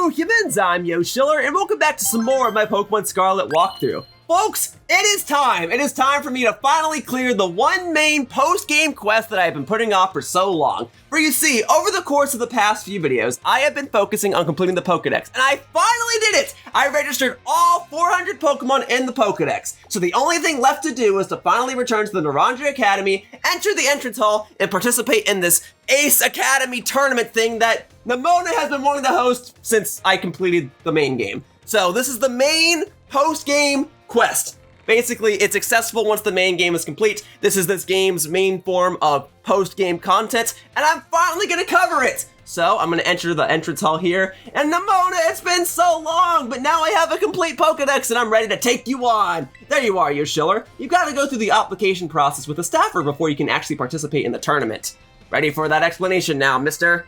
Hello humans, I'm Yoshiller, and welcome back to some more of my Pokemon Scarlet walkthrough. Folks, it is time! It is time for me to finally clear the one main post-game quest that I've been putting off for so long. For you see, over the course of the past few videos, I have been focusing on completing the Pokedex, and I finally did it! I registered all 400 Pokemon in the Pokedex, so the only thing left to do is to finally return to the Naranja Academy, enter the entrance hall, and participate in this Ace Academy tournament thing that Nemona has been wanting to host since I completed the main game. So this is the main post-game quest. Basically, it's accessible once the main game is complete. This is this game's main form of post-game content, and I'm finally gonna cover it! So, I'm gonna enter the entrance hall here, and Nemona, it's been so long, but now I have a complete Pokedex and I'm ready to take you on! There you are, Yoshiller. You've gotta go through the application process with a staffer before you can actually participate in the tournament. Ready for that explanation now, mister?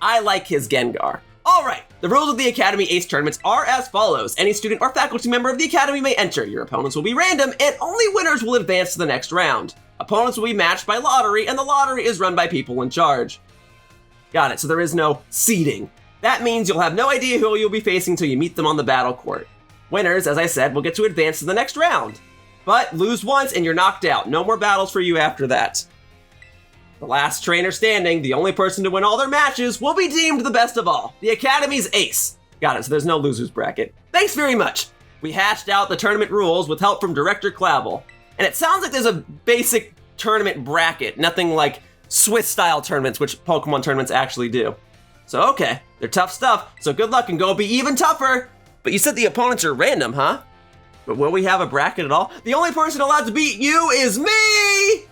I like his Gengar. Alright, the rules of the Academy Ace tournaments are as follows. Any student or faculty member of the Academy may enter. Your opponents will be random, and only winners will advance to the next round. Opponents will be matched by lottery, and the lottery is run by people in charge. Got it, so there is no seeding. That means you'll have no idea who you'll be facing until you meet them on the battle court. Winners, as I said, will get to advance to the next round. But lose once and you're knocked out. No more battles for you after that. The last trainer standing, the only person to win all their matches, will be deemed the best of all. The Academy's ace. Got it, so there's no losers bracket. Thanks very much. We hashed out the tournament rules with help from Director Clavel. And it sounds like there's a basic tournament bracket, nothing like Swiss-style tournaments, which Pokemon tournaments actually do. So okay, they're tough stuff, so good luck and go be even tougher. But you said the opponents are random, huh? But will we have a bracket at all? The only person allowed to beat you is me!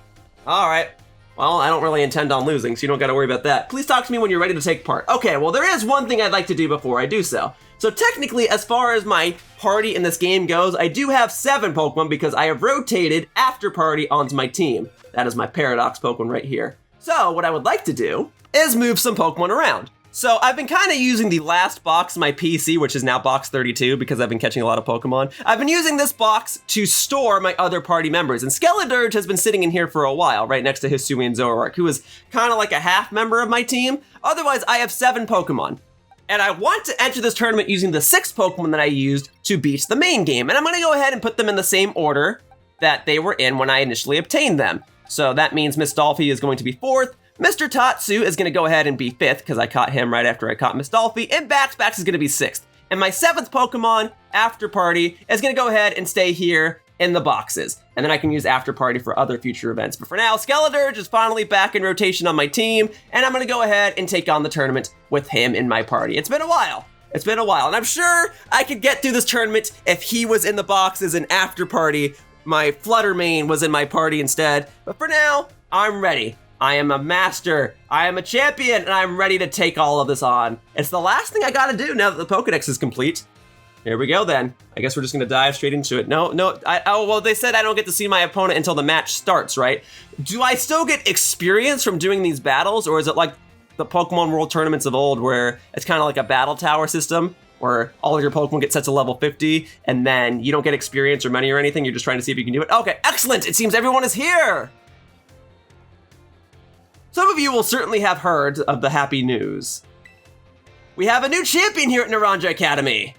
All right. Well, I don't really intend on losing, so you don't gotta worry about that. Please talk to me when you're ready to take part. Okay, well, there is one thing I'd like to do before I do so. So technically, as far as my party in this game goes, I do have 7 Pokemon because I have rotated After Party onto my team. That is my Paradox Pokemon right here. So what I would like to do is move some Pokemon around. So I've been kind of using the last box of my PC, which is now box 32 because I've been catching a lot of Pokemon. I've been using this box to store my other party members, and Skeledirge has been sitting in here for a while, right next to Hisui and Zoroark, who is kind of like a half member of my team. Otherwise, I have 7 Pokemon. And I want to enter this tournament using the 6 Pokemon that I used to beat the main game. And I'm gonna go ahead and put them in the same order that they were in when I initially obtained them. So that means Miss Dolphy is going to be 4th, Mr. Tatsu is going to go ahead and be 5th, because I caught him right after I caught Miss Dolphy, and Bax is going to be 6th. And my 7th Pokemon, After Party, is going to go ahead and stay here in the boxes. And then I can use After Party for other future events. But for now, Skeledirge is finally back in rotation on my team, and I'm going to go ahead and take on the tournament with him in my party. It's been a while. It's been a while, and I'm sure I could get through this tournament if he was in the boxes and After Party, my Fluttermane was in my party instead. But for now, I'm ready. I am a master, I am a champion, and I'm ready to take all of this on. It's the last thing I gotta do now that the Pokedex is complete. Here we go then. I guess we're just gonna dive straight into it. No, well, they said I don't get to see my opponent until the match starts, right? Do I still get experience from doing these battles, or is it like the Pokemon World Tournaments of old where it's kind of like a battle tower system, where all of your Pokemon get set to level 50, and then you don't get experience or money or anything, you're just trying to see if you can do it? Okay, excellent, it seems everyone is here! Some of you will certainly have heard of the happy news. We have a new champion here at Naranja Academy.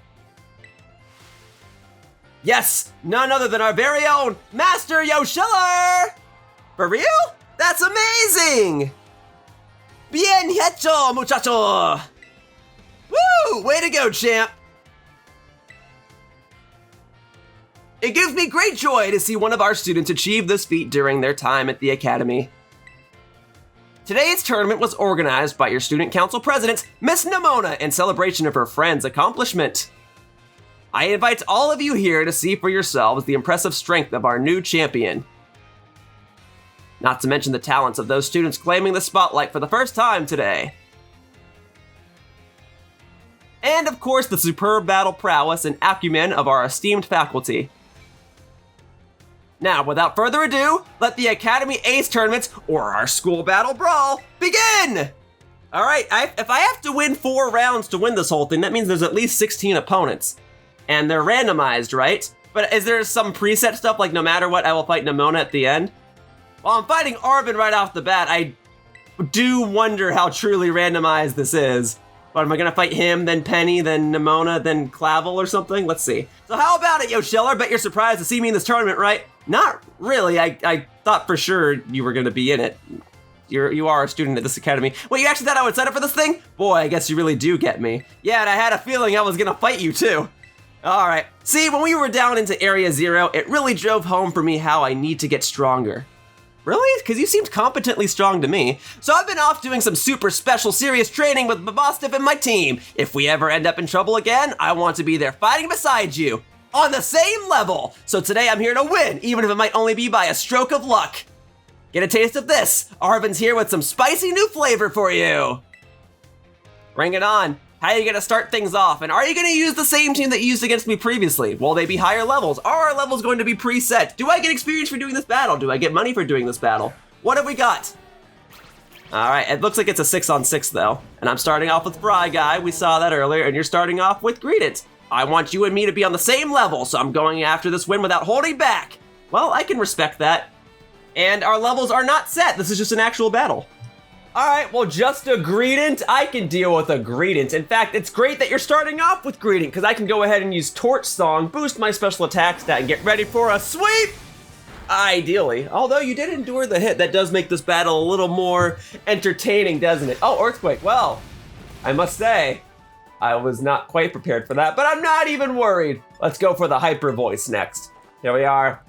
Yes, none other than our very own Master Yoshiller! For real? That's amazing! Bien hecho, muchacho! Woo! Way to go, champ! It gives me great joy to see one of our students achieve this feat during their time at the Academy. Today's tournament was organized by your Student Council President, Miss Nemona, in celebration of her friend's accomplishment. I invite all of you here to see for yourselves the impressive strength of our new champion. Not to mention the talents of those students claiming the spotlight for the first time today. And of course, the superb battle prowess and acumen of our esteemed faculty. Now, without further ado, let the Academy Ace tournaments, or our school battle brawl, begin! Alright, if I have to win 4 rounds to win this whole thing, that means there's at least 16 opponents. And they're randomized, right? But is there some preset stuff, like no matter what, I will fight Nemona at the end? While I'm fighting Arven right off the bat, I do wonder how truly randomized this is. What, am I gonna fight him, then Penny, then Nimona, then Clavel or something? Let's see. So how about it, Yoshiller? Bet you're surprised to see me in this tournament, right? Not really. I thought for sure you were gonna be in it. You are a student at this academy. Wait, you actually thought I would sign up for this thing? Boy, I guess you really do get me. Yeah, and I had a feeling I was gonna fight you too. All right. See, when we were down into Area 0, it really drove home for me how I need to get stronger. Really? Because you seemed competently strong to me. So I've been off doing some super special serious training with Babostiff and my team. If we ever end up in trouble again, I want to be there fighting beside you. On the same level. So today I'm here to win, even if it might only be by a stroke of luck. Get a taste of this. Arven's here with some spicy new flavor for you. Bring it on. How are you gonna start things off? And are you gonna use the same team that you used against me previously? Will they be higher levels? Are our levels going to be preset? Do I get experience for doing this battle? Do I get money for doing this battle? What have we got? All right, it looks like it's a 6-on-6 though. And I'm starting off with Fry Guy, we saw that earlier, and you're starting off with Greedent. I want you and me to be on the same level, so I'm going after this win without holding back. Well, I can respect that. And our levels are not set, this is just an actual battle. All right, well, just a Greedent, I can deal with a Greedent. In fact, it's great that you're starting off with Greedent, because I can go ahead and use Torch Song, boost my special attack stat, and get ready for a sweep! Ideally. Although you did endure the hit, that does make this battle a little more entertaining, doesn't it? Oh, Earthquake, well, I must say, I was not quite prepared for that, but I'm not even worried. Let's go for the Hyper Voice next. Here we are.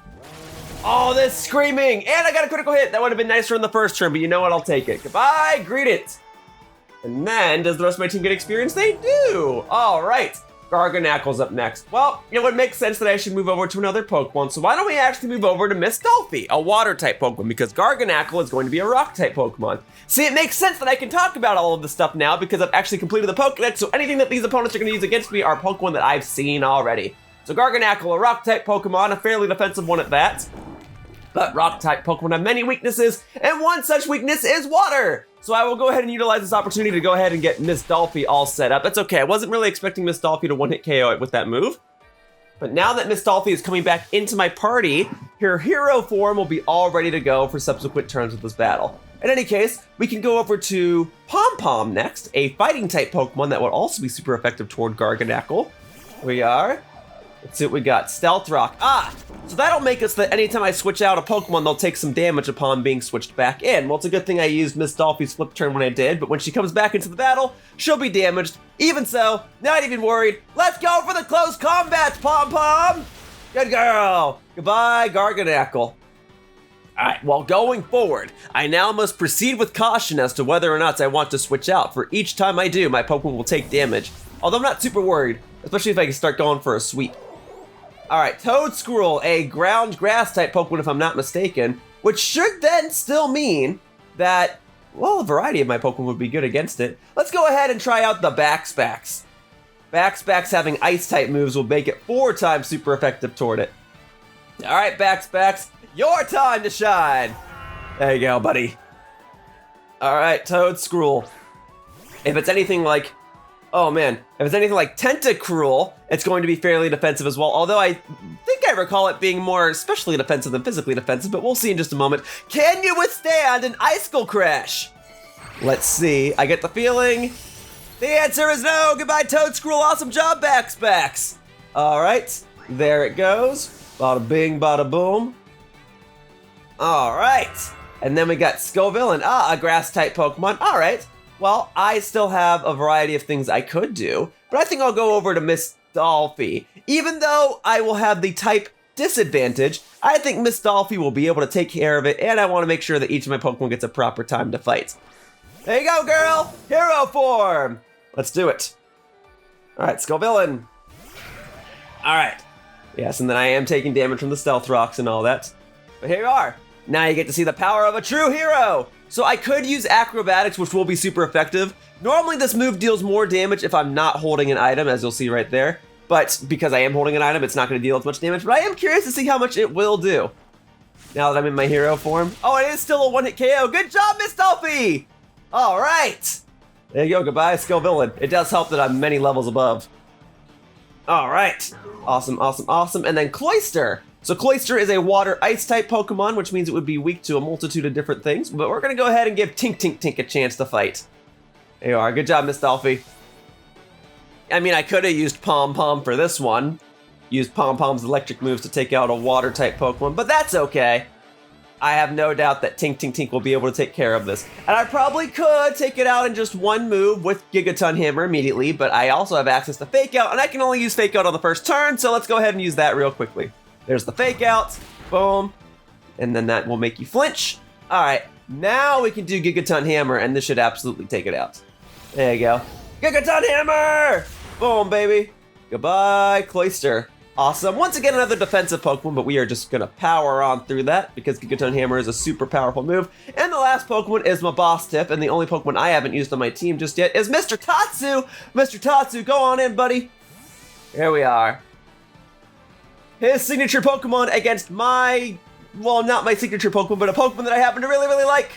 Oh, this screaming! And I got a critical hit! That would have been nicer in the first turn, but you know what? I'll take it. Goodbye, Greedent! And then, does the rest of my team get experience? They do! All right, Garganacle's up next. Well, it would make sense that I should move over to another Pokemon, so why don't we actually move over to Miss Dolphy, a Water-type Pokemon, because Garganacle is going to be a Rock-type Pokemon. See, it makes sense that I can talk about all of this stuff now because I've actually completed the Pokédex, so anything that these opponents are going to use against me are Pokemon that I've seen already. So Garganacle, a Rock-type Pokemon, a fairly defensive one at that. But Rock-type Pokemon have many weaknesses, and one such weakness is water! So I will go ahead and utilize this opportunity to go ahead and get Miss Dolphy all set up. That's okay, I wasn't really expecting Miss Dolphy to one-hit KO it with that move. But now that Miss Dolphy is coming back into my party, her hero form will be all ready to go for subsequent turns of this battle. In any case, we can go over to Pom-Pom next, a fighting-type Pokemon that will also be super effective toward Garganacle. Here we are. Let's see what we got. Stealth Rock. Ah! So that'll make us that anytime I switch out a Pokemon, they'll take some damage upon being switched back in. Well, it's a good thing I used Miss Dolphy's flip turn when I did, but when she comes back into the battle, she'll be damaged. Even so, not even worried. Let's go for the close combats, Pom-Pom! Good girl! Goodbye, Garganacle. Alright, well, going forward, I now must proceed with caution as to whether or not I want to switch out. For each time I do, my Pokemon will take damage. Although I'm not super worried, especially if I can start going for a sweep. Alright, Toedscruel, a ground grass type Pokemon if I'm not mistaken, which should then still mean that, well, a variety of my Pokemon would be good against it. Let's go ahead and try out the Baxpax. Baxpax having ice type moves will make it 4 times super effective toward it. Alright, Baxpax, your time to shine! There you go, buddy. Alright, Toedscruel. If it's anything like, oh man, if it's anything like Tentacruel, it's going to be fairly defensive as well, although I think I recall it being more especially defensive than physically defensive, but we'll see in just a moment. Can you withstand an Icicle Crash? Let's see, I get the feeling. The answer is no! Goodbye, Toedscruel, awesome job, Baxpax! Alright, there it goes. Bada bing, bada boom. Alright, and then we got Scovillain, a grass-type Pokemon, alright. Well, I still have a variety of things I could do, but I think I'll go over to Miss Dolphy. Even though I will have the type disadvantage, I think Miss Dolphy will be able to take care of it, and I want to make sure that each of my Pokemon gets a proper time to fight. There you go, girl! Hero form! Let's do it. Alright, Scovillain. Alright. Yes, and then I am taking damage from the Stealth Rocks and all that. But here you are. Now you get to see the power of a true hero! So I could use Acrobatics, which will be super effective. Normally this move deals more damage if I'm not holding an item, as you'll see right there. But because I am holding an item, it's not going to deal as much damage, but I am curious to see how much it will do. Now that I'm in my hero form. Oh, it is still a one-hit KO. Good job, Miss Dolphy! All right. There you go. Goodbye, Scovillain. It does help that I'm many levels above. All right. Awesome, awesome, awesome. And then Cloyster. So Cloyster is a water ice type Pokemon, which means it would be weak to a multitude of different things, but we're gonna go ahead and give Tink Tink Tink a chance to fight. There you are, good job, Miss Dolphy. I mean, I could have used Pom Pom for this one. Used Pom Pom's electric moves to take out a water-type Pokemon, but that's okay. I have no doubt that Tink Tink Tink will be able to take care of this. And I probably could take it out in just one move with Gigaton Hammer immediately, but I also have access to Fake Out, and I can only use Fake Out on the first turn, so let's go ahead and use that real quickly. There's the Fake Out, boom, and then that will make you flinch. All right, now we can do Gigaton Hammer, and this should absolutely take it out. There you go. Gigaton Hammer! Boom, baby. Goodbye, Cloyster. Awesome. Once again, another defensive Pokemon, but we are just going to power on through that because Gigaton Hammer is a super powerful move. And the last Pokemon is my boss tip, and the only Pokemon I haven't used on my team just yet is Mr. Tatsu. Mr. Tatsu, go on in, buddy. Here we are. His signature Pokemon against my, well, not my signature Pokemon, but a Pokemon that I happen to really, really like.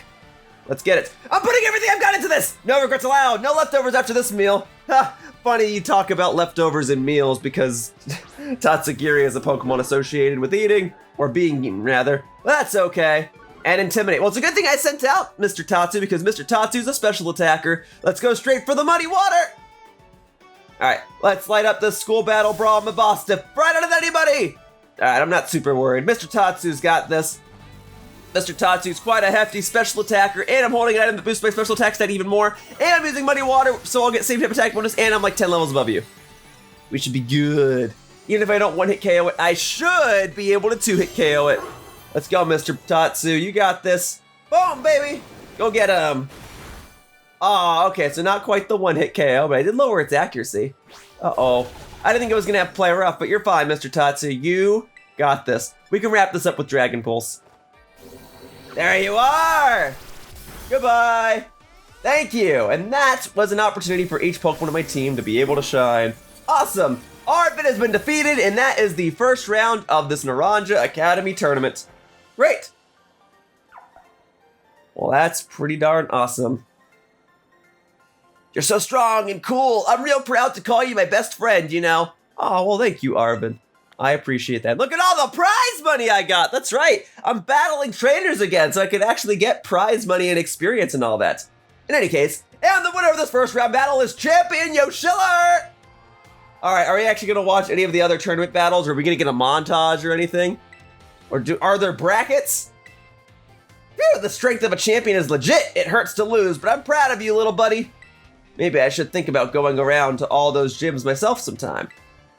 Let's get it. I'm putting everything I've got into this. No regrets allowed. No leftovers after this meal. Ha! Funny you talk about leftovers in meals because Tatsugiri is a Pokemon associated with eating, or being eaten rather. That's okay. And Intimidate. Well, it's a good thing I sent out Mr. Tatsu because Mr. Tatsu's a special attacker. Let's go straight for the muddy water. All right, let's light up this school battle brawl. My boss to right out of anybody. All right, I'm not super worried. Mr. Tatsu's got this. Mr. Tatsu's quite a hefty special attacker, and I'm holding an item that boosts my special attack stat even more, and I'm using Muddy Water, so I'll get same type attack bonus, and I'm like 10 levels above you. We should be good. Even if I don't one-hit KO it, I should be able to two-hit KO it. Let's go, Mr. Tatsu. You got this. Boom, baby. Go get him. Oh, okay, so not quite the one-hit KO, but I did lower its accuracy. Uh-oh. I didn't think I was going to have to play rough, but you're fine, Mr. Tatsu. You got this. We can wrap this up with Dragon Pulse. There you are! Goodbye! Thank you! And that was an opportunity for each Pokemon on my team to be able to shine. Awesome! Arven has been defeated, and that is the first round of this Naranja Academy tournament. Great! Well, that's pretty darn awesome. You're so strong and cool. I'm real proud to call you my best friend, you know. Oh, well, thank you, Arven. I appreciate that. Look at all the prize money I got. That's right. I'm battling trainers again, so I could actually get prize money and experience and all that. In any case, and the winner of this first round battle is Champion Yoshiller. All right, are we actually going to watch any of the other tournament battles? Or are we going to get a montage or anything? Or are there brackets? Phew, the strength of a champion is legit. It hurts to lose, but I'm proud of you, little buddy. Maybe I should think about going around to all those gyms myself sometime.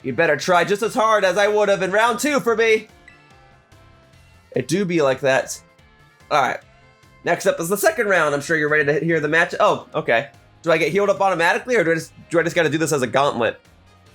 You'd better try just as hard as I would have in round 2 for me. It do be like that. All right. Next up is the second round. I'm sure you're ready to hear the match. Oh, okay. Do I get healed up automatically, or do I just got to do this as a gauntlet?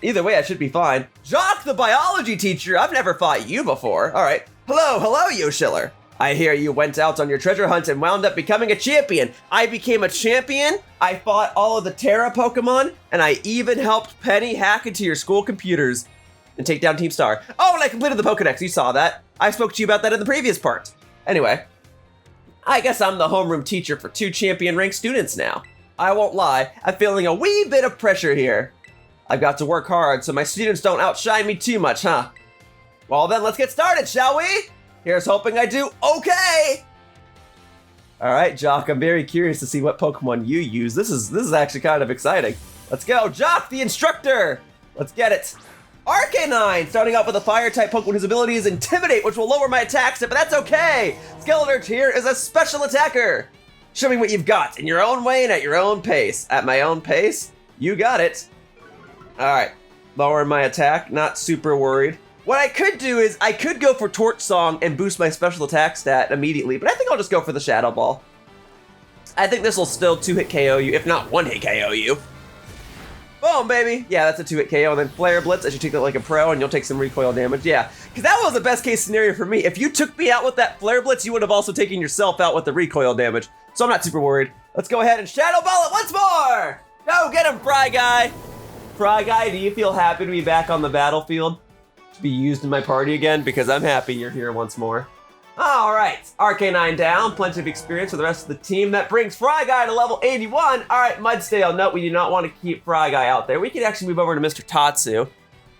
Either way, I should be fine. Jacq, the biology teacher. I've never fought you before. All right. Hello, Yoshiller. I hear you went out on your treasure hunt and wound up becoming a champion. I became a champion, I fought all of the Terra Pokemon, and I even helped Penny hack into your school computers and take down Team Star. Oh, and I completed the Pokedex, you saw that. I spoke to you about that in the previous part. Anyway, I guess I'm the homeroom teacher for 2 champion-ranked students now. I won't lie, I'm feeling a wee bit of pressure here. I've got to work hard so my students don't outshine me too much, huh? Well then, let's get started, shall we? Here's hoping I do okay! Alright, Jacq, I'm very curious to see what Pokemon you use. This is actually kind of exciting. Let's go, Jacq, the instructor! Let's get it. Arcanine, starting off with a fire-type Pokemon whose ability is Intimidate, which will lower my attack step, but that's okay! Skeletor here is a special attacker! Show me what you've got, in your own way and at your own pace. At my own pace? You got it. Alright, lower my attack, not super worried. What I could do is, I could go for Torch Song and boost my special attack stat immediately, but I think I'll just go for the Shadow Ball. I think this will still 2-hit KO you, if not 1-hit KO you. Boom, baby! Yeah, that's a 2-hit KO, and then Flare Blitz, I should take that like a pro, and you'll take some recoil damage, yeah. Because that was the best case scenario for me. If you took me out with that Flare Blitz, you would have also taken yourself out with the recoil damage. So I'm not super worried. Let's go ahead and Shadow Ball it once more! Go get him, Fry Guy! Fry Guy, do you feel happy to be back on the battlefield? To be used in my party again? Because I'm happy you're here once more. Alright, Arcanine down, plenty of experience for the rest of the team. That brings Fry Guy to level 81. Alright, Mudsdale, no, we do not want to keep Fry Guy out there. We can actually move over to Mr. Tatsu.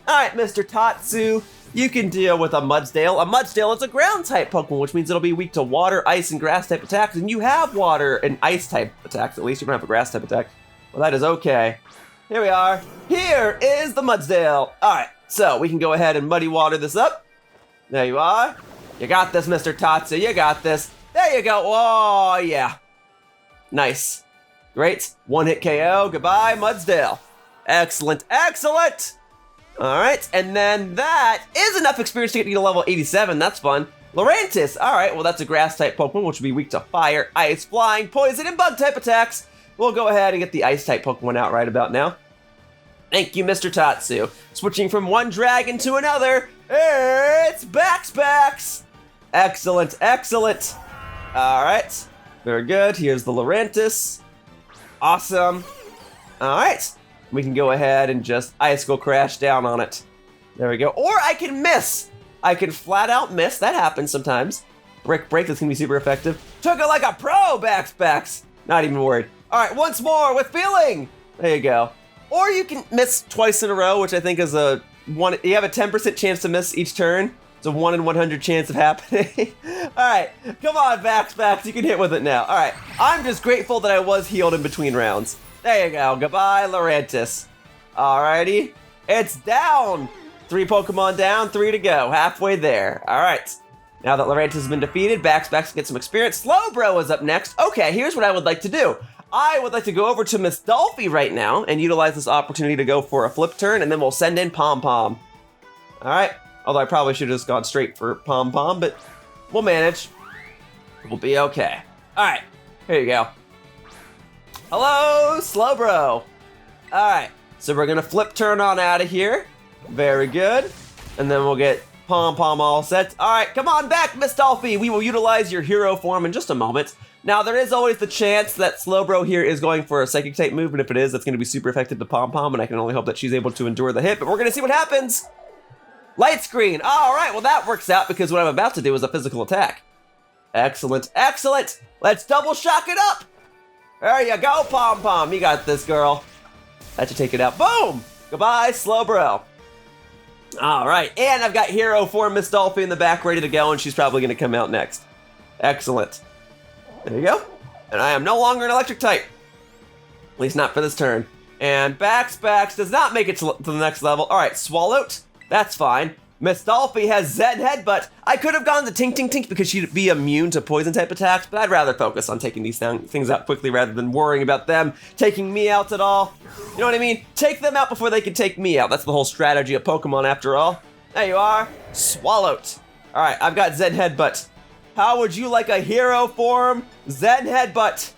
Alright, Mr. Tatsu, you can deal with a Mudsdale. A Mudsdale is a ground type Pokemon, which means it'll be weak to water, ice, and grass type attacks. And you have water and ice type attacks, at least you don't have a grass type attack. Well, that is okay. Here we are. Here is the Mudsdale. All right, so we can go ahead and muddy water this up. There you are. You got this, Mr. Tatsu. You got this. There you go. Oh, yeah. Nice. Great. One-hit KO. Goodbye, Mudsdale. Excellent. Excellent. All right, and then that is enough experience to get you to level 87. That's fun. Lurantis. All right, well, that's a grass-type Pokemon, which will be weak to fire, ice, flying, poison, and bug-type attacks. We'll go ahead and get the ice-type Pokemon out right about now. Thank you, Mr. Tatsu. Switching from one dragon to another, it's Bax. Excellent, excellent. All right, very good. Here's the Lurantis. Awesome. All right, we can go ahead and just Icicle Crash down on it. There we go. Or I can miss. I can flat out miss. That happens sometimes. Brick Break, that's gonna be super effective. Took it like a pro, Bax. Not even worried. All right, once more with feeling. There you go. Or you can miss twice in a row, which I think is a one. You have a 10% chance to miss each turn. It's a 1 in 100 chance of happening. All right, come on, Bax. You can hit with it now. All right, I'm just grateful that I was healed in between rounds. There you go. Goodbye, Lurantis. All righty, it's down. 3 Pokemon down, 3 to go. Halfway there. All right. Now that Lurantis has been defeated, Bax gets some experience. Slowbro is up next. Okay, here's what I would like to do. I would like to go over to Miss Dolphy right now and utilize this opportunity to go for a flip turn, and then we'll send in Pom Pom. All right. Although I probably should have just gone straight for Pom Pom, but we'll manage. We'll be okay. All right. Here you go. Hello, Slowbro. All right. So we're going to flip turn on out of here. Very good. And then we'll get Pom Pom all set. All right, come on back, Miss Dolphy. We will utilize your hero form in just a moment. Now, there is always the chance that Slowbro here is going for a Psychic type move, and if it is, that's going to be super effective to Pom Pom, and I can only hope that she's able to endure the hit, but we're going to see what happens. Light screen. All right, well, that works out because what I'm about to do is a physical attack. Excellent, excellent. Let's double shock it up. There you go, Pom Pom. You got this, girl. That should take it out. Boom. Goodbye, Slowbro. All right, and I've got hero for Miss Dolphy in the back ready to go, and she's probably going to come out next. Excellent. There you go. And I am no longer an electric type. At least not for this turn. And Bax does not make it to the next level. All right, Swallowed. That's fine. Miss Dolphy has Zen Headbutt. I could have gone to Tink because she'd be immune to poison type attacks, but I'd rather focus on taking these things out quickly rather than worrying about them taking me out at all. You know what I mean? Take them out before they can take me out. That's the whole strategy of Pokemon after all. There you are. Swallowed. All right, I've got Zen Headbutt. How would you like a hero form? Zen Headbutt.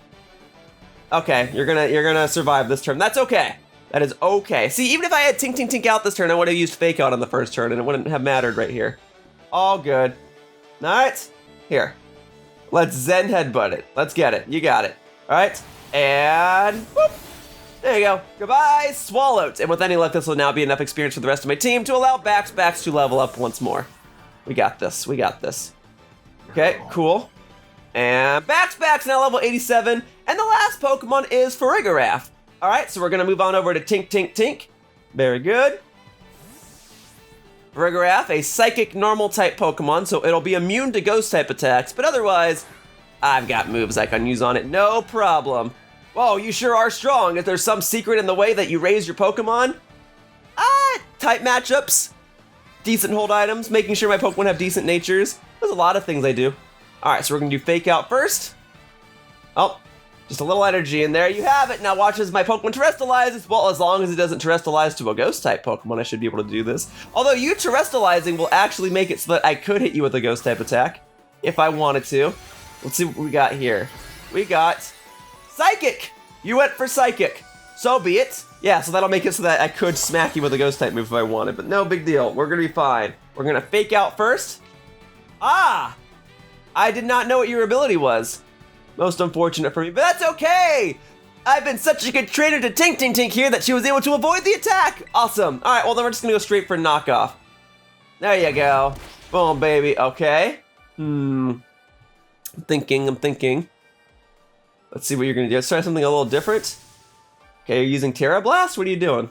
Okay, you're gonna survive this turn. That's okay. That is okay. See, even if I had Tink out this turn, I would have used Fake Out on the first turn, and it wouldn't have mattered right here. All good. All right, here. Let's Zen Headbutt it. Let's get it. You got it. All right, and whoop. There you go. Goodbye, Swallowed. And with any luck, this will now be enough experience for the rest of my team to allow Bax to level up once more. We got this. We got this. Okay, cool. And Bax now level 87. And the last Pokemon is Farigiraf. All right, so we're going to move on over to Tink. Very good. Farigiraf, a psychic normal type Pokemon, so it'll be immune to ghost type attacks, but otherwise, I've got moves I can use on it, no problem. Whoa, you sure are strong. If there's some secret in the way that you raise your Pokemon, type matchups, decent hold items, making sure my Pokemon have decent natures. There's a lot of things I do. All right, so we're gonna do Fake Out first. Oh, just a little energy, and there you have it. Now watch as my Pokemon terrestrializes. Well, as long as it doesn't terrestrialize to a ghost type Pokemon, I should be able to do this. Although you terrestrializing will actually make it so that I could hit you with a ghost type attack if I wanted to. Let's see what we got here. We got Psychic. You went for Psychic. So be it. Yeah, so that'll make it so that I could smack you with a ghost type move if I wanted, but no big deal. We're gonna be fine. We're gonna Fake Out first. Ah! I did not know what your ability was. Most unfortunate for me, but that's okay! I've been such a good trainer to Tink here that she was able to avoid the attack! Awesome! Alright, well then we're just gonna go straight for knockoff. There you go. Boom, baby. Okay. I'm thinking. Let's see what you're gonna do. Let's try something a little different. Okay, you're using Terra Blast? What are you doing?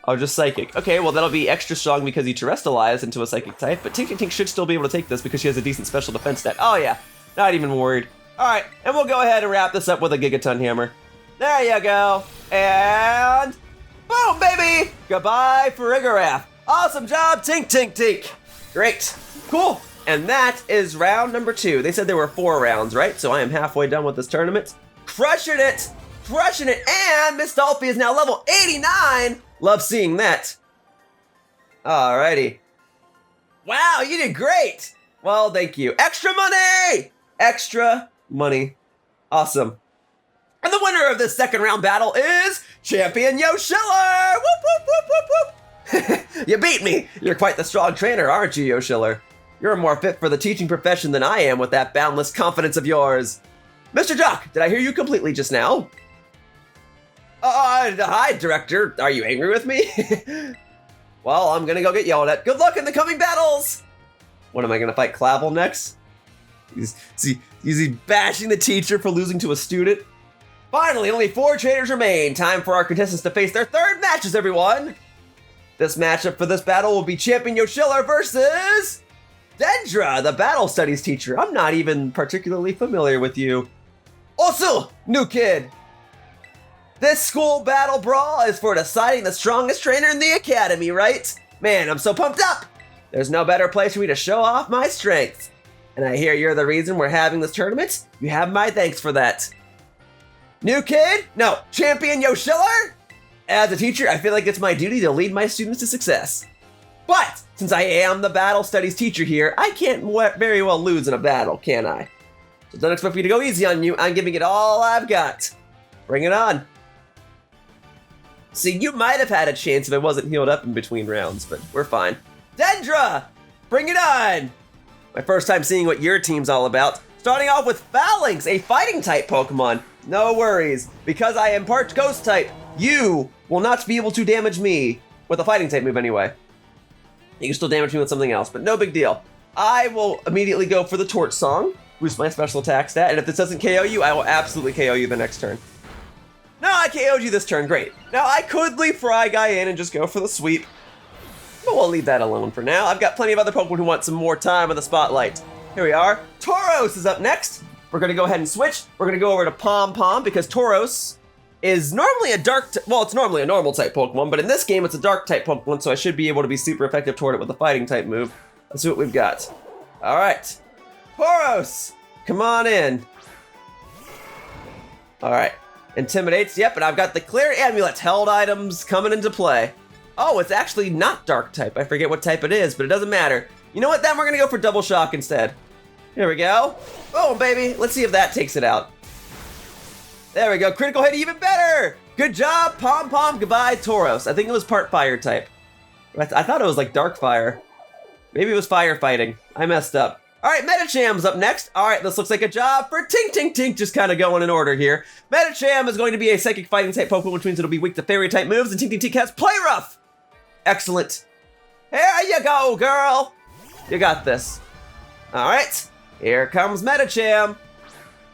Oh, just Psychic. Okay, well that'll be extra strong because you terrestrialized into a Psychic type, but Tink should still be able to take this because she has a decent special defense stat. Oh yeah, not even worried. Alright, and we'll go ahead and wrap this up with a Gigaton Hammer. There you go. And Boom, baby! Goodbye, Farigarath. Awesome job, tink, tink, tink. Great. Cool. And that is round number 2. They said there were 4 rounds, right? So I am halfway done with this tournament. Crushing it! Crushing it! And Miss Dolphy is now level 89! Love seeing that. Alrighty. Wow, you did great! Well, thank you. Extra money! Extra money. Awesome. And the winner of this second round battle is Champion Yoshiller! Whoop, whoop, whoop, whoop, whoop! You beat me! You're quite the strong trainer, aren't you, Yoshiller? You're more fit for the teaching profession than I am with that boundless confidence of yours. Mr. Jacq, did I hear you completely just now? Hi, Director. Are you angry with me? Well, I'm gonna go get yelled at. Good luck in the coming battles! What, am I gonna fight Clavel next? Is he bashing the teacher for losing to a student? Finally, only 4 trainers remain. Time for our contestants to face their 3rd matches, everyone! This matchup for this battle will be Champion Yoshiller versus Dendra, the battle studies teacher. I'm not even particularly familiar with you. Also, new kid. This school battle brawl is for deciding the strongest trainer in the academy, right? Man, I'm so pumped up. There's no better place for me to show off my strengths. And I hear you're the reason we're having this tournament. You have my thanks for that. New kid? No, Champion Yoshiller? As a teacher, I feel like it's my duty to lead my students to success. But since I am the battle studies teacher here, I can't very well lose in a battle, can I? So don't expect me to go easy on you. I'm giving it all I've got. Bring it on. See, you might have had a chance if I wasn't healed up in between rounds, but we're fine. Dendra! Bring it on! My first time seeing what your team's all about. Starting off with Phalanx, a fighting type Pokemon. No worries, because I am part ghost type, you will not be able to damage me with a fighting type move anyway. You can still damage me with something else, but no big deal. I will immediately go for the Torch Song, boost my special attack stat, and if this doesn't KO you, I will absolutely KO you the next turn. No, I KO'd you this turn, great. Now I could leave Fry Guy in and just go for the sweep, but we'll leave that alone for now. I've got plenty of other Pokemon who want some more time in the spotlight. Here we are. Tauros is up next. We're gonna go ahead and switch. We're gonna go over to Pom Pom because Tauros is normally a it's normally a normal type Pokemon, but in this game it's a dark type Pokemon, so I should be able to be super effective toward it with a fighting type move. Let's see what we've got. All right, Tauros, come on in. All right, intimidates, yep, and I've got the clear amulet held items coming into play. Oh, it's actually not dark type. I forget what type it is, but it doesn't matter. You know what, then we're gonna go for double shock instead. Here we go. Boom, baby. Let's see if that takes it out. There we go. Critical hit even better. Good job, Pom Pom. Goodbye, Tauros. I think it was part fire type. I thought it was like dark fire. Maybe it was firefighting. I messed up. All right, Metacham's up next. All right, this looks like a job for Tink Tink Tink, just kind of going in order here. Metacham is going to be a psychic fighting type Pokemon, which means it'll be weak to fairy type moves, and Tink Tink Tink has Play Rough. Excellent. Here you go, girl. You got this. All right, here comes Metacham.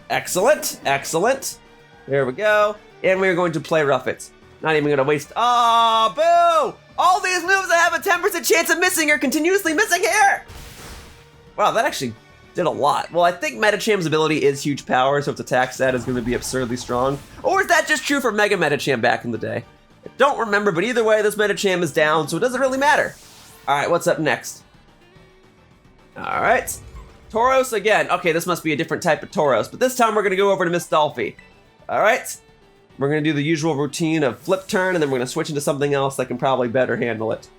Excellent, excellent. There we go. And we're going to Play Rough it. Not even gonna waste, oh, boo! All these moves I have a 10% chance of missing are continuously missing here! Wow, that actually did a lot. Well, I think Metacham's ability is huge power, so its attack stat is gonna be absurdly strong. Or is that just true for Mega Metacham back in the day? I don't remember, but either way, this Metacham is down, so it doesn't really matter. All right, what's up next? All right, Tauros again. Okay, this must be a different type of Tauros, but this time we're gonna go over to Miss Dolphy. All right, we're gonna do the usual routine of flip turn, and then we're gonna switch into something else that can probably better handle it.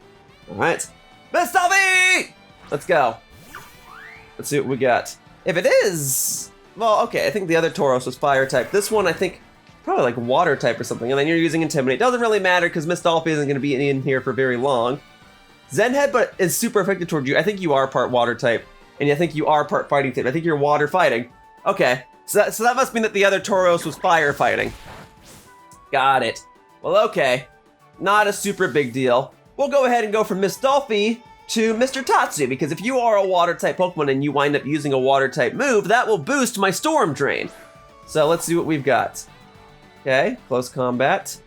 All right, Miss Dolphy! Let's go. Let's see what we got. If it is, well, okay, I think the other Tauros was fire type. This one, I think, probably like water type or something, and then you're using Intimidate. Doesn't really matter, because Miss Dolphy isn't gonna be in here for very long. Zen Headbutt is super effective toward you. I think you are part water type, and I think you are part fighting type. I think you're water fighting. Okay, so that must mean that the other Tauros was fire fighting. Got it. Well, okay, not a super big deal. We'll go ahead and go from Miss Dolphy to Mr. Tatsu, because if you are a water type Pokemon and you wind up using a water type move, that will boost my Storm Drain. So let's see what we've got. Okay, close combat.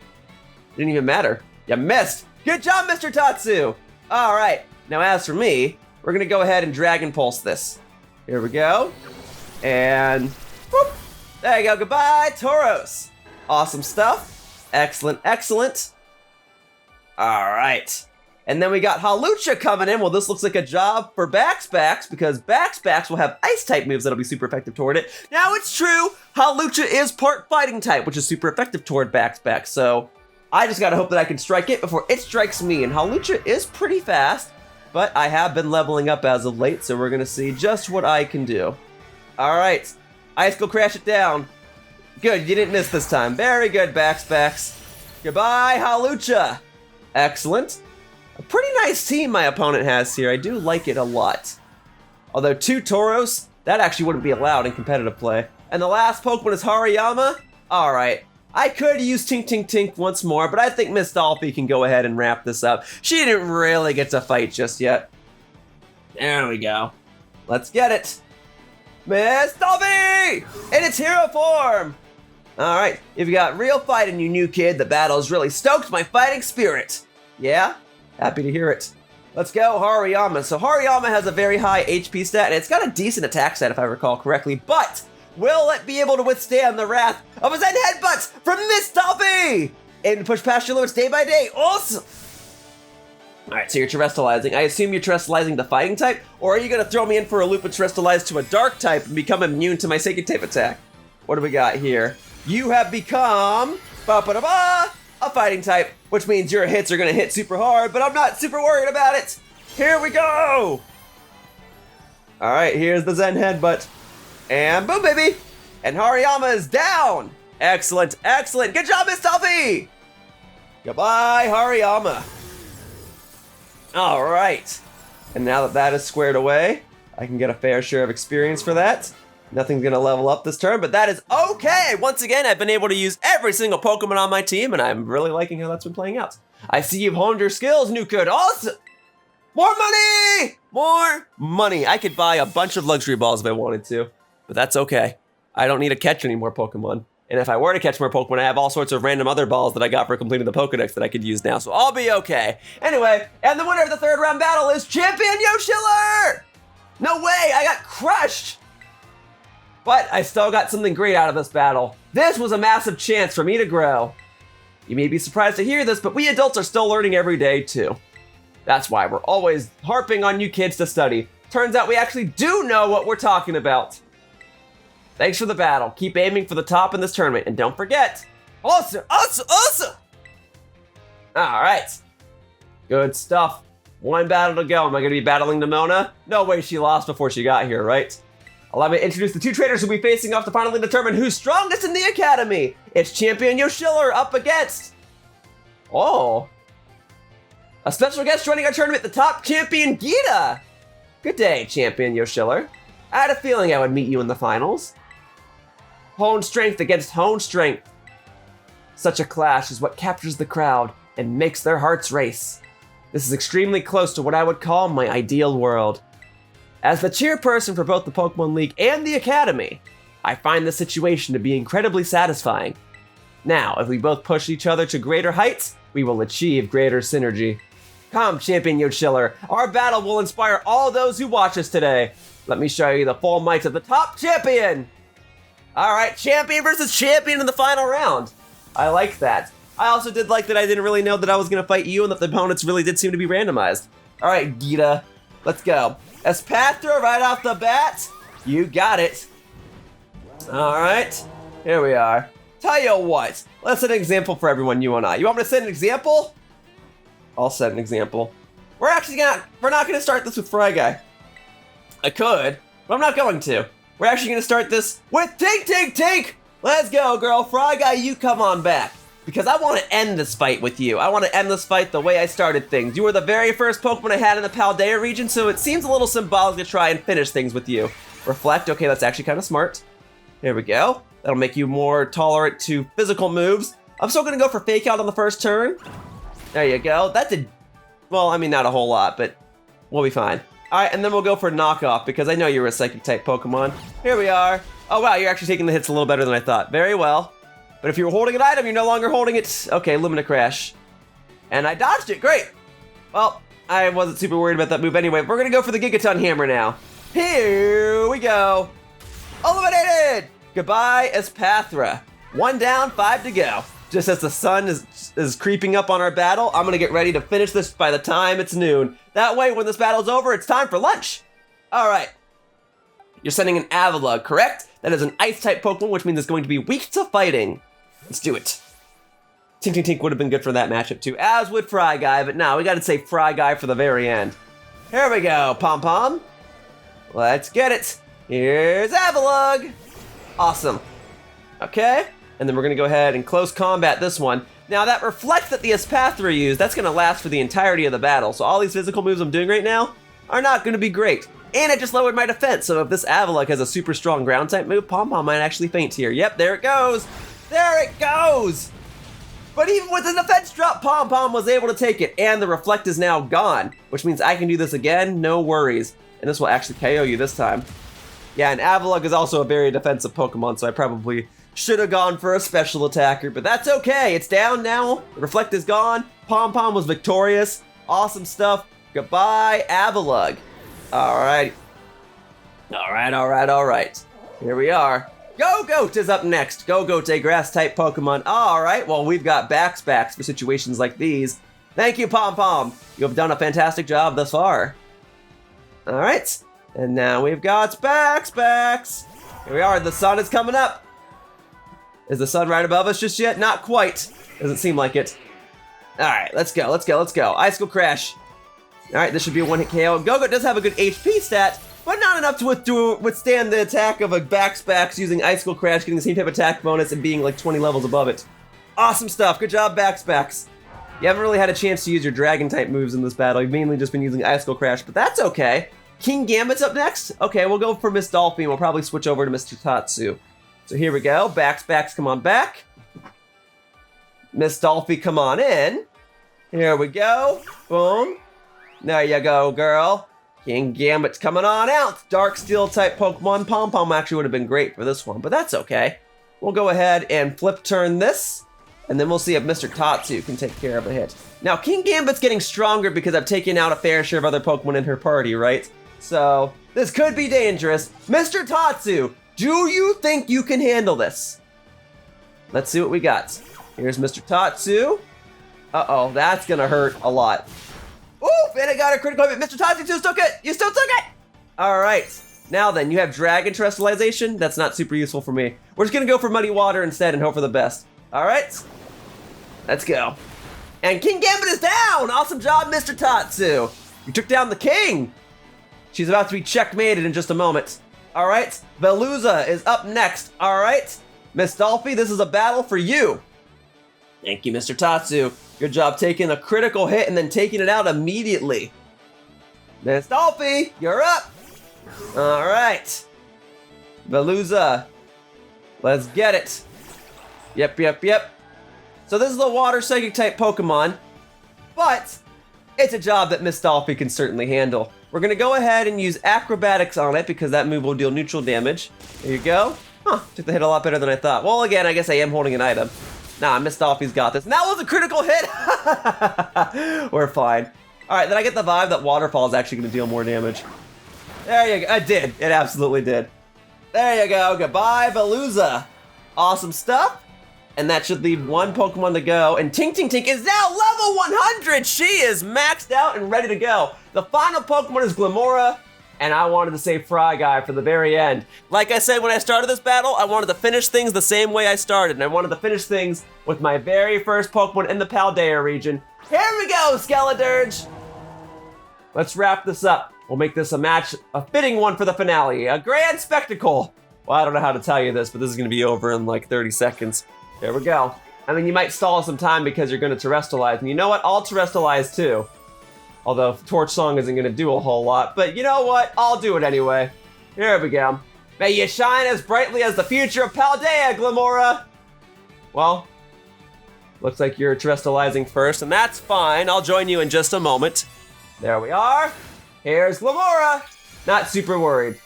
Didn't even matter. You missed. Good job, Mr. Tatsu. All right, now as for me, we're gonna go ahead and Dragon Pulse this. Here we go. And whoop, there you go, goodbye, Tauros. Awesome stuff, excellent, excellent. All right. And then we got Hawlucha coming in. Well, this looks like a job for Baxbax because Baxbax will have ice-type moves that'll be super effective toward it. Now, it's true, Hawlucha is part fighting type, which is super effective toward Baxbax. So I just gotta hope that I can strike it before it strikes me. And Hawlucha is pretty fast, but I have been leveling up as of late, so we're gonna see just what I can do. All right, Ice Go crash it down. Good, you didn't miss this time. Very good, Baxbax. Goodbye, Hawlucha. Excellent. A pretty nice team my opponent has here. I do like it a lot. Although 2 Tauros, that actually wouldn't be allowed in competitive play. And the last Pokemon is Hariyama. All right. I could use Tink Tink Tink once more, but I think Miss Dolphy can go ahead and wrap this up. She didn't really get to fight just yet. There we go. Let's get it. Miss Dolphy! In its hero form! All right. If you got real fight in you, new kid, the battle has really stoked my fighting spirit. Yeah? Happy to hear it. Let's go, Hariyama. So Hariyama has a very high HP stat, and it's got a decent attack stat if I recall correctly, but will it be able to withstand the wrath of a Zen Headbutt from Miss Dolphy? And push past your limits day by day. Awesome! Alright, so you're terrestrializing. I assume you're terrestrializing the fighting type, or are you going to throw me in for a loop and terrestrialize to a dark type and become immune to my psychic type attack? What do we got here? You have become a fighting type, which means your hits are gonna hit super hard, but I'm not super worried about it. Here we go. All right, here's the Zen Headbutt. And boom, baby. And Hariyama is down. Excellent, excellent. Good job, Miss Dolphy. Goodbye, Hariyama. All right. And now that that is squared away, I can get a fair share of experience for that. Nothing's gonna level up this turn, but that is okay. Once again, I've been able to use every single Pokemon on my team, and I'm really liking how that's been playing out. I see you've honed your skills, new kid. Awesome! More money! More money. I could buy a bunch of luxury balls if I wanted to, but that's okay. I don't need to catch any more Pokemon. And if I were to catch more Pokemon, I have all sorts of random other balls that I got for completing the Pokedex that I could use now, so I'll be okay. Anyway, and the winner of the 3rd round battle is Champion Yoshiller! No way, I got crushed! But I still got something great out of this battle. This was a massive chance for me to grow. You may be surprised to hear this, but we adults are still learning every day too. That's why we're always harping on you kids to study. Turns out we actually do know what we're talking about. Thanks for the battle. Keep aiming for the top in this tournament, and don't forget, awesome. All right, good stuff. 1 battle to go. Am I gonna be battling Nimona? No way, she lost before she got here, right? Allow me to introduce the 2 trainers who'll be facing off to finally determine who's strongest in the academy. It's Champion Yoshiller up against... Oh. A special guest joining our tournament, the top champion, Geeta. Good day, Champion Yoshiller. I had a feeling I would meet you in the finals. Honed strength against honed strength. Such a clash is what captures the crowd and makes their hearts race. This is extremely close to what I would call my ideal world. As the chairperson for both the Pokemon League and the Academy, I find this situation to be incredibly satisfying. Now, if we both push each other to greater heights, we will achieve greater synergy. Come, Champion Yoshiller, our battle will inspire all those who watch us today. Let me show you the full might of the top champion. All right, champion versus champion in the final round. I like that. I also did like that I didn't really know that I was gonna fight you and that the opponents really did seem to be randomized. All right, Geeta, let's go. Espathra right off the bat. You got it. All right, here we are. Tell you what, let's set an example for everyone, you and I. You want me to set an example? I'll set an example. We're not gonna start this with Fry Guy. I could, but I'm not going to. We're actually gonna start this with Tink Tink Tink. Let's go, girl. Fry Guy, you come on back. Because I want to end this fight with you. I want to end this fight the way I started things. You were the very first Pokemon I had in the Paldea region, so it seems a little symbolic to try and finish things with you. Reflect, okay, that's actually kind of smart. There we go. That'll make you more tolerant to physical moves. I'm still gonna go for Fake Out on the first turn. There you go. That did, well, I mean, not a whole lot, but we'll be fine. All right, and then we'll go for Knockoff, because I know you're a Psychic-type Pokemon. Here we are. Oh, wow, you're actually taking the hits a little better than I thought. Very well. But if you were holding an item, you're no longer holding it. Okay, Lumina Crash. And I dodged it, great. Well, I wasn't super worried about that move anyway. We're gonna go for the Gigaton Hammer now. Here we go. Eliminated! Goodbye, Espathra. 1 down, 5 to go. Just as the sun is creeping up on our battle, I'm gonna get ready to finish this by the time it's noon. That way, when this battle's over, it's time for lunch. All right. You're sending an Avalugg, correct? That is an Ice-type Pokemon, which means it's going to be weak to fighting. Let's do it. Tink Tink Tink would have been good for that matchup too, as would Fry Guy, but no, we gotta save Fry Guy for the very end. Here we go, Pom Pom. Let's get it. Here's Avalugg. Awesome. Okay, and then we're gonna go ahead and close combat this one. Now that reflects that the Espathra used, that's gonna last for the entirety of the battle, so all these physical moves I'm doing right now are not gonna be great. And I just lowered my defense, so if this Avalugg has a super strong ground type move, Pom Pom might actually faint here. Yep, there it goes. There it goes. But even with the defense drop, Pom Pom was able to take it, and the reflect is now gone, which means I can do this again, no worries. And this will actually KO you this time. Yeah, and Avalugg is also a very defensive Pokemon, so I probably should have gone for a special attacker, but that's okay. It's down now. The reflect is gone. Pom Pom was victorious. Awesome stuff. Goodbye, Avalugg. All right. All right. Here we are. Go-Goat is up next. Go-Goat, a grass-type Pokemon. All right, well, we've got backs for situations like these. Thank you, Pom Pom. You have done a fantastic job thus far. All right, and now we've got backs. Here we are, the sun is coming up. Is the sun right above us just yet? Not quite. Doesn't seem like it. All right, let's go. Icicle Crash. All right, this should be a one-hit KO. Go-Goat does have a good HP stat, but not enough to withstand the attack of a backs using Icicle Crash, getting the same type of attack bonus and being like 20 levels above it. Awesome stuff. Good job, backs. You haven't really had a chance to use your Dragon-type moves in this battle. You've mainly just been using Icicle Crash, but that's okay. King Gambit's up next? Okay, we'll go for Miss Dolphin. We'll probably switch over to Mr. Tatsu. So here we go. Backs, come on back. Miss Dolphin, come on in. Here we go. Boom. There you go, girl. King Gambit's coming on out. Dark Steel type Pokemon. Pom Pom actually would have been great for this one, but that's okay. We'll go ahead and flip turn this, and then we'll see if Mr. Tatsu can take care of a hit. Now, King Gambit's getting stronger because I've taken out a fair share of other Pokemon in her party, right? So, this could be dangerous. Mr. Tatsu, do you think you can handle this? Let's see what we got. Here's Mr. Tatsu. Uh-oh, that's gonna hurt a lot. Ooh, and I got a critical hit. Mr. Tatsu still took it. You still took it. All right. Now then, you have Dragon Terrestrialization. That's not super useful for me. We're just gonna go for Muddy Water instead and hope for the best. All right. Let's go. And King Gambit is down. Awesome job, Mr. Tatsu. You took down the king. She's about to be checkmated in just a moment. All right. Veluza is up next. All right. Miss Dolphy, this is a battle for you. Thank you, Mr. Tatsu. Good job taking a critical hit and then taking it out immediately. Miss Dolphy, you're up. All right. Veluza, let's get it. Yep. So this is a water psychic type Pokemon, but it's a job that Miss Dolphy can certainly handle. We're gonna go ahead and use Acrobatics on it because that move will deal neutral damage. There you go. Huh, took the hit a lot better than I thought. Well, again, I guess I am holding an item. Nah, Miss Dolphy's got this. And that was a critical hit! We're fine. Alright, then I get the vibe that Waterfall is actually going to deal more damage. There you go. It did. It absolutely did. There you go. Goodbye, Veluza. Awesome stuff. And that should leave one Pokemon to go. And Tink is now level 100! She is maxed out and ready to go. The final Pokemon is Glimmora. And I wanted to save Fry Guy for the very end. Like I said when I started this battle, I wanted to finish things the same way I started. And I wanted to finish things with my very first Pokemon in the Paldea region. Here we go, Skeledirge! Let's wrap this up. We'll make this a match, a fitting one for the finale. A grand spectacle. Well, I don't know how to tell you this, but this is going to be over in like 30 seconds. There we go. I mean, you might stall some time because you're going to Terrestrialize. And you know what? I'll Terrestrialize too. Although Torch Song isn't going to do a whole lot. But you know what? I'll do it anyway. Here we go. May you shine as brightly as the future of Paldea, Glimmora! Well, looks like you're Terrestrializing first, and that's fine. I'll join you in just a moment. There we are. Here's Glimmora. Not super worried.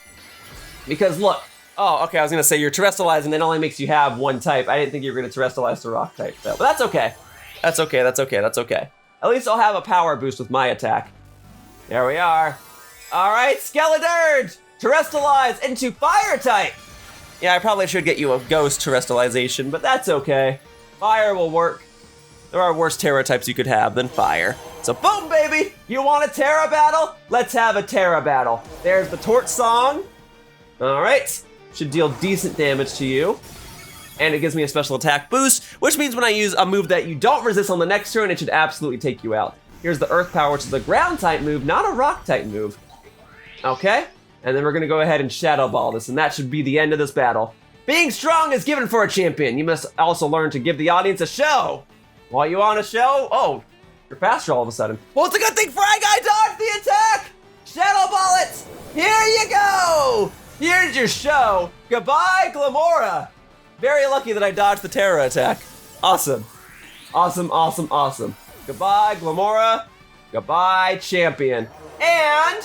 Because look. Oh, okay, I was going to say you're Terrestrializing, that only makes you have one type. I didn't think you were going to Terrestrialize the Rock type, though. But that's okay. That's okay. At least I'll have a power boost with my attack. There we are. All right, Skeledirge, Terrestrialize into Fire type. Yeah, I probably should get you a Ghost Terrestrialization, but that's okay. Fire will work. There are worse Terra types you could have than fire. So boom, baby! You want a Terra battle? Let's have a Terra battle. There's the Torch Song. All right. Should deal decent damage to you. And it gives me a special attack boost, which means when I use a move that you don't resist on the next turn, it should absolutely take you out. Here's the Earth Power, which is a ground type move, not a rock type move. Okay? And then we're gonna go ahead and Shadow Ball this, and that should be the end of this battle. Being strong is given for a champion. You must also learn to give the audience a show. While you on a show, oh, you're faster all of a sudden. Well, it's a good thing Fry Guy dodged the attack! Shadow Ball it! Here you go! Here's your show. Goodbye, Glamora. Very lucky that I dodged the Terra attack. Awesome. Awesome, awesome, awesome. Goodbye, Glamora. Goodbye, champion. And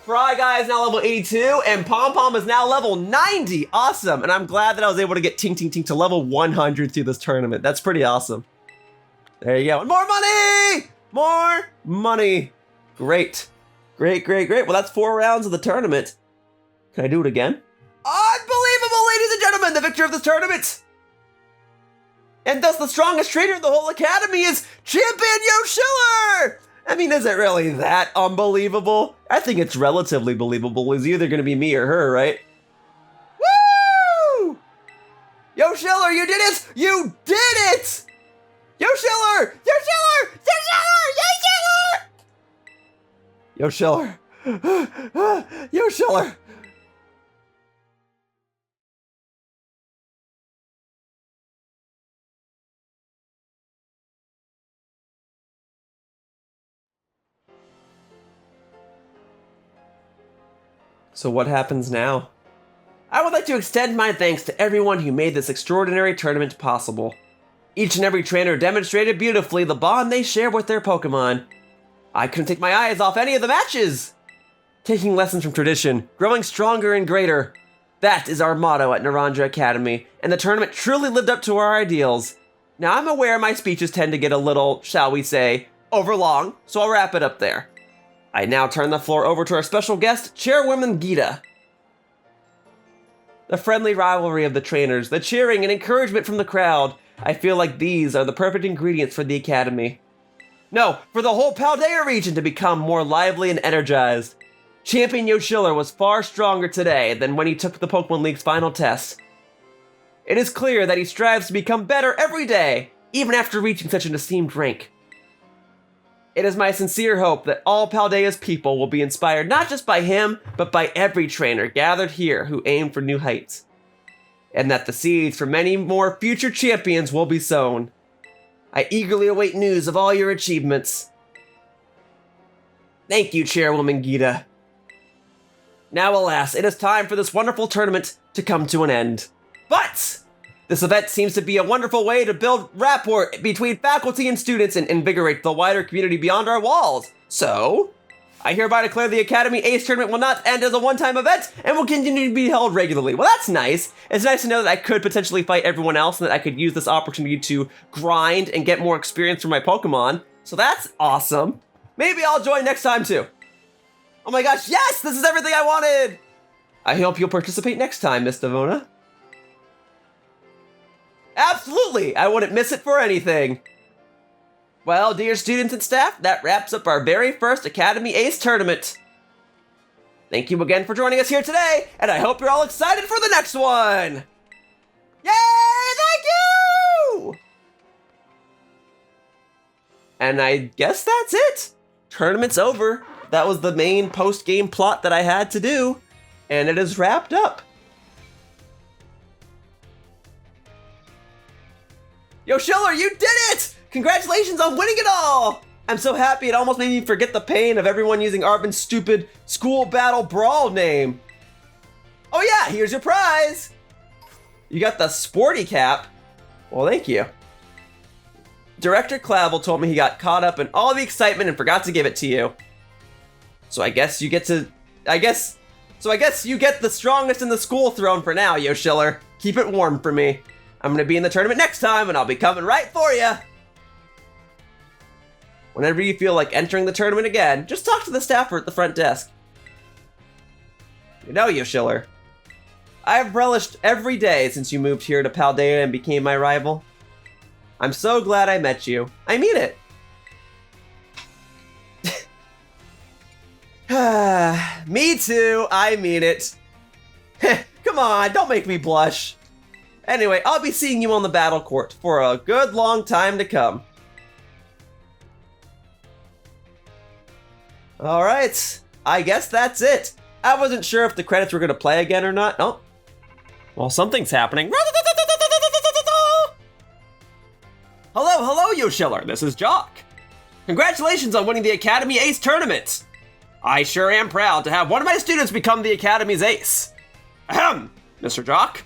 Fry Guy is now level 82, and Pom Pom is now level 90. Awesome, and I'm glad that I was able to get Ting Ting Ting to level 100 through this tournament. That's pretty awesome. There you go. And more money! More money. Great. Great, great, great. Well, that's 4 rounds of the tournament. Can I do it again? Unbelievable, ladies and gentlemen, the victor of this tournament! And thus the strongest trainer in the whole academy is Champion Yoshiller! I mean, is it really that unbelievable? I think it's relatively believable. It's either gonna be me or her, right? Woo! Yoshiller, you did it! You did it! Yoshiller! Yoshiller! Yoshiller! Yoshiller! Yoshiller! So what happens now? I would like to extend my thanks to everyone who made this extraordinary tournament possible. Each and every trainer demonstrated beautifully the bond they share with their Pokemon. I couldn't take my eyes off any of the matches. Taking lessons from tradition, growing stronger and greater. That is our motto at Naranja Academy, and the tournament truly lived up to our ideals. Now I'm aware my speeches tend to get a little, shall we say, overlong, so I'll wrap it up there. I now turn the floor over to our special guest, Chairwoman Geeta. The friendly rivalry of the trainers, the cheering and encouragement from the crowd. I feel like these are the perfect ingredients for the Academy. No, for the whole Paldea region to become more lively and energized. Champion Yoshiller was far stronger today than when he took the Pokemon League's final test. It is clear that he strives to become better every day, even after reaching such an esteemed rank. It is my sincere hope that all Paldea's people will be inspired not just by him, but by every trainer gathered here who aim for new heights. And that the seeds for many more future champions will be sown. I eagerly await news of all your achievements. Thank you, Chairwoman Geeta. Now, alas, it is time for this wonderful tournament to come to an end. But this event seems to be a wonderful way to build rapport between faculty and students and invigorate the wider community beyond our walls. So, I hereby declare the Academy Ace Tournament will not end as a one-time event and will continue to be held regularly. Well, that's nice. It's nice to know that I could potentially fight everyone else and that I could use this opportunity to grind and get more experience from my Pokemon. So that's awesome. Maybe I'll join next time too. Oh my gosh, yes! This is everything I wanted! I hope you'll participate next time, Miss Devona. Absolutely! I wouldn't miss it for anything. Well, dear students and staff, that wraps up our very first Academy Ace Tournament. Thank you again for joining us here today, and I hope you're all excited for the next one! Yay! Thank you! And I guess that's it. Tournament's over. That was the main post-game plot that I had to do, and it is wrapped up. Yoshiller, you did it! Congratulations on winning it all! I'm so happy it almost made me forget the pain of everyone using Arven's stupid school battle brawl name. Oh yeah, here's your prize! You got the sporty cap. Well, thank you. Director Clavel told me he got caught up in all the excitement and forgot to give it to you. So I guess you get to... I guess you get the strongest in the school throne for now, Yoshiller. Keep it warm for me. I'm gonna be in the tournament next time, and I'll be coming right for you. Whenever you feel like entering the tournament again, just talk to the staffer at the front desk. You know, Yoshiller, I have relished every day since you moved here to Paldea and became my rival. I'm so glad I met you. I mean it. Me too, I mean it. Come on, don't make me blush. Anyway, I'll be seeing you on the battle court for a good long time to come. Alright, I guess that's it. I wasn't sure if the credits were gonna play again or not. Oh, well, something's happening. Hello, Yoshiller, this is Jacq. Congratulations on winning the Academy Ace Tournament. I sure am proud to have one of my students become the Academy's ace. Ahem, Mr. Jacq.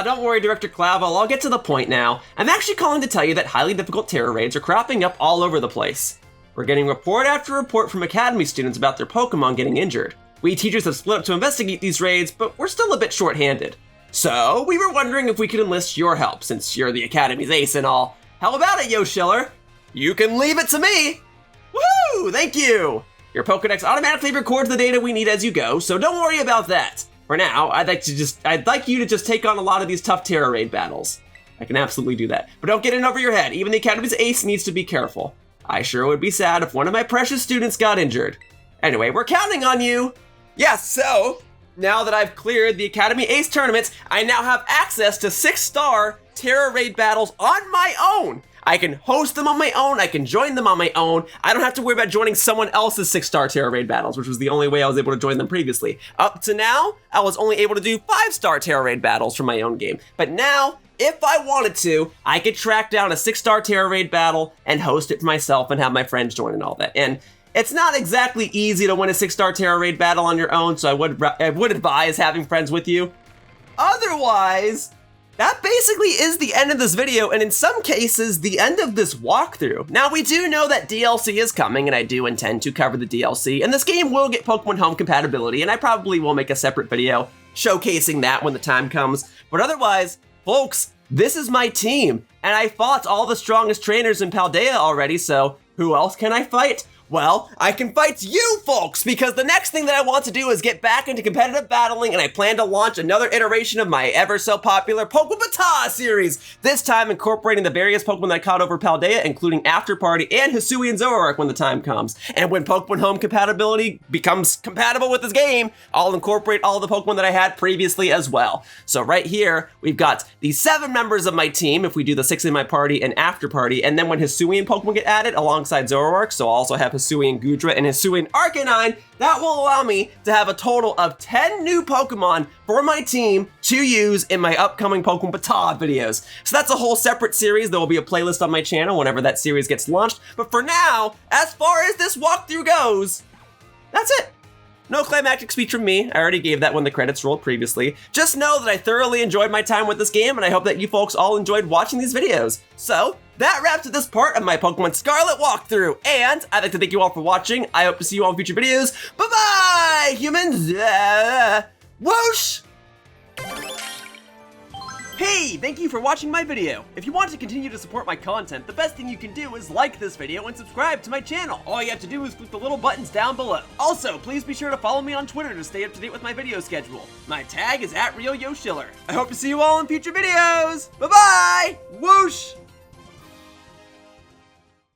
Don't worry, Director Clavel, I'll get to the point now. I'm actually calling to tell you that highly difficult terror raids are cropping up all over the place. We're getting report after report from Academy students about their Pokemon getting injured. We teachers have split up to investigate these raids, but we're still a bit short-handed. So, we were wondering if we could enlist your help, since you're the Academy's ace and all. How about it, Yoshiller? You can leave it to me! Woohoo! Thank you! Your Pokedex automatically records the data we need as you go, so don't worry about that. For now, I'd like you to just take on a lot of these tough terror raid battles. I can absolutely do that. But don't get in over your head. Even the Academy's ace needs to be careful. I sure would be sad if one of my precious students got injured. Anyway, we're counting on you. Yes, so, now that I've cleared the Academy Ace tournaments, I now have access to 6-star terror raid battles on my own. I can host them on my own, I can join them on my own. I don't have to worry about joining someone else's 6-star terror raid battles, which was the only way I was able to join them previously. Up to now, I was only able to do 5-star terror raid battles from my own game. But now, if I wanted to, I could track down a 6-star terror raid battle and host it for myself and have my friends join and all that. And it's not exactly easy to win a 6-star terror raid battle on your own, so I would advise having friends with you. Otherwise, that basically is the end of this video, and in some cases, the end of this walkthrough. Now, we do know that DLC is coming, and I do intend to cover the DLC, and this game will get Pokemon Home compatibility, and I probably will make a separate video showcasing that when the time comes. But otherwise, folks, this is my team, and I fought all the strongest trainers in Paldea already, so who else can I fight? Well, I can fight you folks, because the next thing that I want to do is get back into competitive battling, and I plan to launch another iteration of my ever so popular Pokemon series, this time incorporating the various Pokemon that I caught over Paldea, including After Party and Hisui and Zoroark when the time comes. And when Pokemon Home compatibility becomes compatible with this game, I'll incorporate all the Pokemon that I had previously as well. So right here, we've got the 7 members of my team, if we do the 6 in my party and After Party, and then when Hisuian Pokemon get added alongside Zoroark, so I'll also have Hisuian Goodra and Hisuian Arcanine, that will allow me to have a total of 10 new Pokemon for my team to use in my upcoming Pokemon Baton videos. So that's a whole separate series. There will be a playlist on my channel whenever that series gets launched. But for now, as far as this walkthrough goes, that's it. No climactic speech from me. I already gave that when the credits rolled previously. Just know that I thoroughly enjoyed my time with this game, and I hope that you folks all enjoyed watching these videos. So, that wraps up this part of my Pokemon Scarlet walkthrough, and I'd like to thank you all for watching. I hope to see you all in future videos. Bye-bye, humans! Whoosh! Hey, thank you for watching my video. If you want to continue to support my content, the best thing you can do is like this video and subscribe to my channel. All you have to do is click the little buttons down below. Also, please be sure to follow me on Twitter to stay up to date with my video schedule. My tag is @RealYoshiller. I hope to see you all in future videos. Bye-bye! Whoosh!